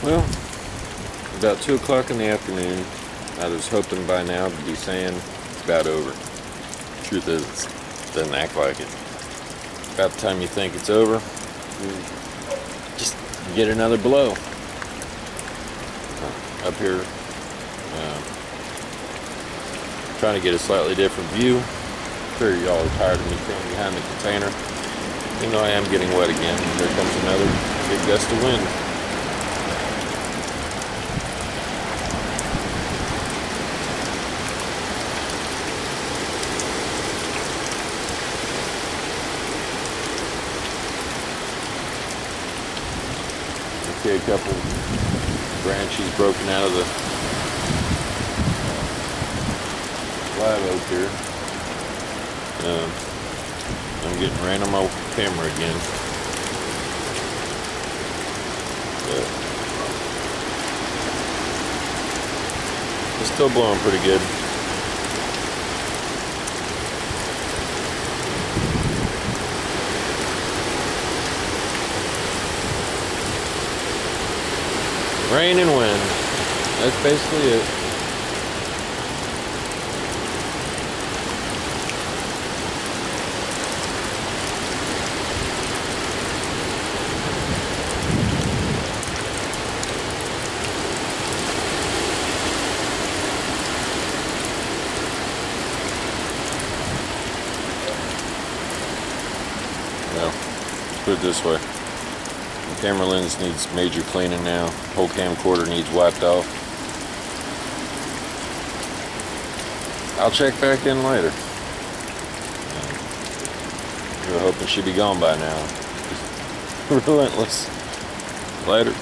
Well, about 2 o'clock in the afternoon, I was hoping by now to be saying it's about over. Truth is, it doesn't act like it. About the time you think it's over, you just get another blow. Up here, trying to get a slightly different view. Sure, y'all are tired of me standing behind the container. You know I am getting wet again. There comes another big gust of wind. Okay, a couple branches broken out of the live oak here. I'm getting rain on my camera again. But it's still blowing pretty good. Rain and wind. That's basically it. Well, let's put it this way. The camera lens needs major cleaning now. Whole camcorder needs wiped off. I'll check back in later. We're hoping she'd be gone by now. Just relentless. Later.